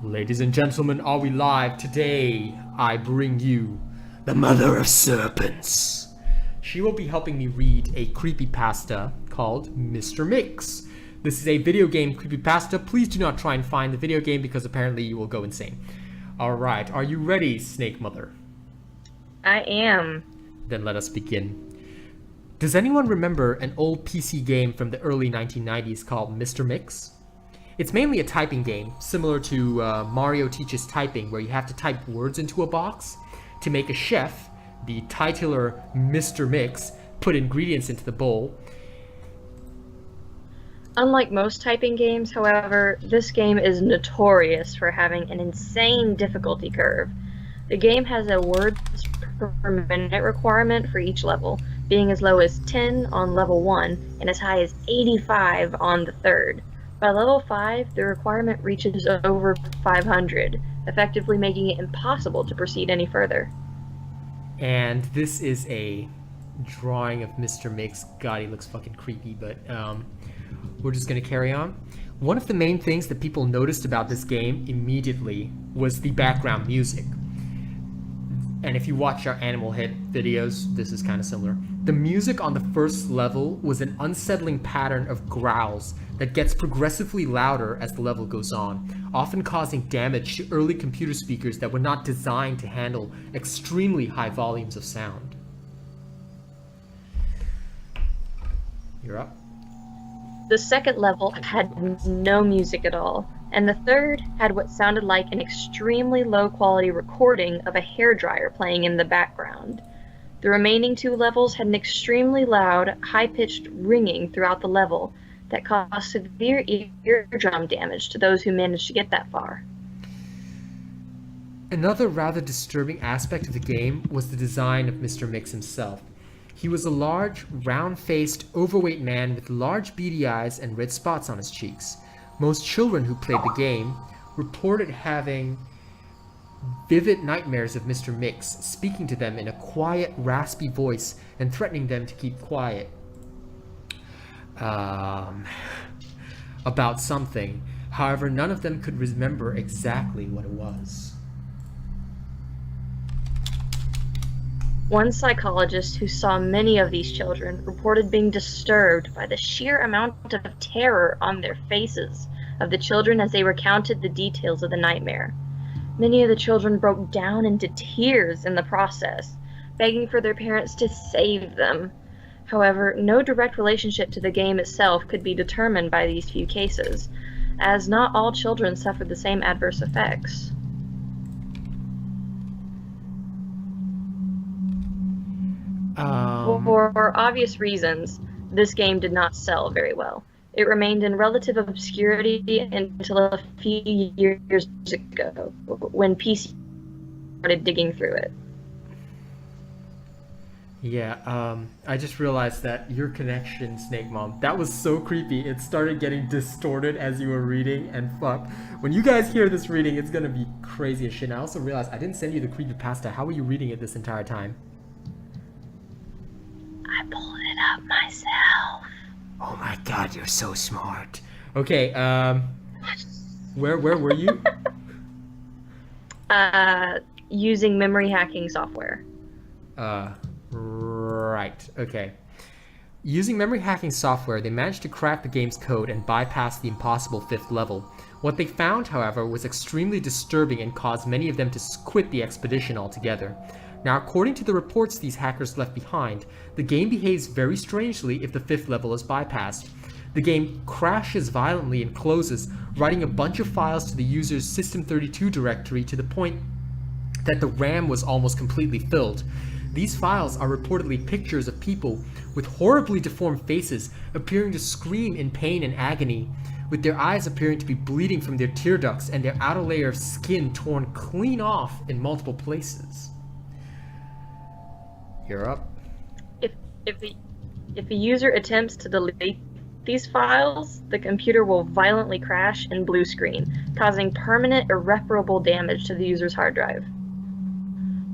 Ladies and gentlemen, are we live? Today, I bring you the Mother of Serpents. She will be helping me read a creepypasta called Mr. Mix. This is a video game creepypasta. Please do not try and find the video game because apparently you will go insane. Alright, are you ready, Snake Mother? I am. Then let us begin. Does anyone remember an old PC game from the early 1990s called Mr. Mix? It's mainly a typing game, similar to Mario Teaches Typing, where you have to type words into a box to make a chef, the titular Mr. Mix, put ingredients into the bowl. Unlike most typing games, however, this game is notorious for having an insane difficulty curve. The game has a words per minute requirement for each level, being as low as 10 on level 1 and as high as 85 on the third. By level 5, the requirement reaches over 500, effectively making it impossible to proceed any further. And this is a drawing of Mr. Mix. God, he looks fucking creepy, but we're just gonna carry on. One of the main things that people noticed about this game immediately was the background music. And if you watch our Animal Hit videos, this is kind of similar. The music on the first level was an unsettling pattern of growls that gets progressively louder as the level goes on, often causing damage to early computer speakers that were not designed to handle extremely high volumes of sound. You're up. The second level had no music at all, and the third had what sounded like an extremely low-quality recording of a hairdryer playing in the background. The remaining two levels had an extremely loud, high-pitched ringing throughout the level that caused severe eardrum damage to those who managed to get that far. Another rather disturbing aspect of the game was the design of Mr. Mix himself. He was a large, round-faced, overweight man with large beady eyes and red spots on his cheeks. Most children who played the game reported having vivid nightmares of Mr. Mix speaking to them in a quiet, raspy voice and threatening them to keep quiet about something. However, none of them could remember exactly what it was. One psychologist who saw many of these children reported being disturbed by the sheer amount of terror on their faces of the children as they recounted the details of the nightmare. Many of the children broke down into tears in the process, begging for their parents to save them. However, no direct relationship to the game itself could be determined by these few cases, as not all children suffered the same adverse effects. For obvious reasons, this game did not sell very well. It remained in relative obscurity until a few years ago, when PC started digging through it. Yeah, I just realized that your connection, Snake Mom, that was so creepy. It started getting distorted as you were reading, and fuck. When you guys hear this reading, it's gonna be crazy as shit. And I also realized I didn't send you the creepypasta. How were you reading it this entire time? I pulled it up myself. Oh my god, you're so smart. Okay, where were you? Using memory hacking software. Right, okay. Using memory hacking software, they managed to crack the game's code and bypass the impossible 5th level. What they found, however, was extremely disturbing and caused many of them to quit the expedition altogether. Now, according to the reports these hackers left behind, the game behaves very strangely if the 5th level is bypassed. The game crashes violently and closes, writing a bunch of files to the user's System32 directory to the point that the RAM was almost completely filled. These files are reportedly pictures of people with horribly deformed faces appearing to scream in pain and agony, with their eyes appearing to be bleeding from their tear ducts and their outer layer of skin torn clean off in multiple places. You're up. If the user attempts to delete these files, the computer will violently crash and blue screen, causing permanent irreparable damage to the user's hard drive.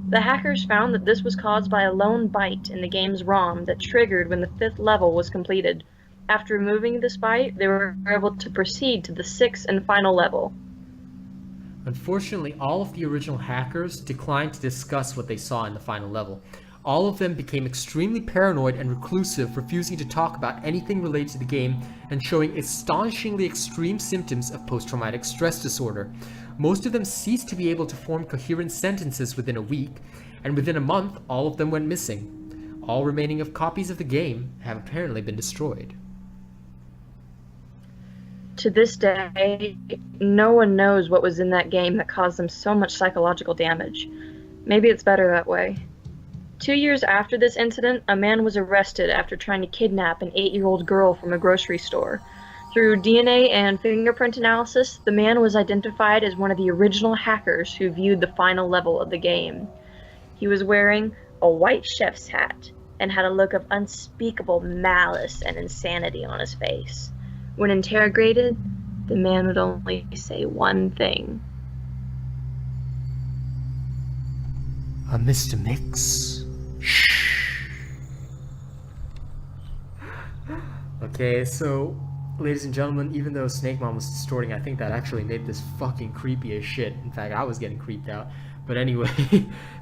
The hackers found that this was caused by a lone byte in the game's ROM that triggered when the 5th level was completed. After removing this byte, they were able to proceed to the 6th and final level. Unfortunately, all of the original hackers declined to discuss what they saw in the final level. All of them became extremely paranoid and reclusive, refusing to talk about anything related to the game and showing astonishingly extreme symptoms of post-traumatic stress disorder. Most of them ceased to be able to form coherent sentences within a week, and within a month, all of them went missing. All remaining copies of the game have apparently been destroyed. To this day, no one knows what was in that game that caused them so much psychological damage. Maybe it's better that way. 2 years after this incident, a man was arrested after trying to kidnap an 8-year-old girl from a grocery store. Through DNA and fingerprint analysis, the man was identified as one of the original hackers who viewed the final level of the game. He was wearing a white chef's hat and had a look of unspeakable malice and insanity on his face. When interrogated, the man would only say one thing. Mr. Mix. Okay, so, ladies and gentlemen, even though Snake Mom was distorting, I think that actually made this fucking creepy as shit. In fact, I was getting creeped out. But anyway,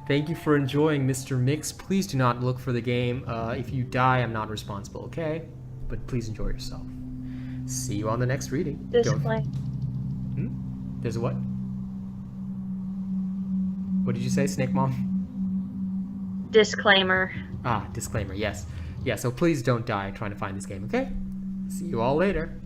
thank you for enjoying Mr. Mix. Please do not look for the game. If you die, I'm not responsible, okay? But please enjoy yourself. See you on the next reading. Disclaimer. There's a what? What did you say, Snake Mom? Disclaimer. Disclaimer, yes. Yeah, so please don't die trying to find this game, okay? See you all later.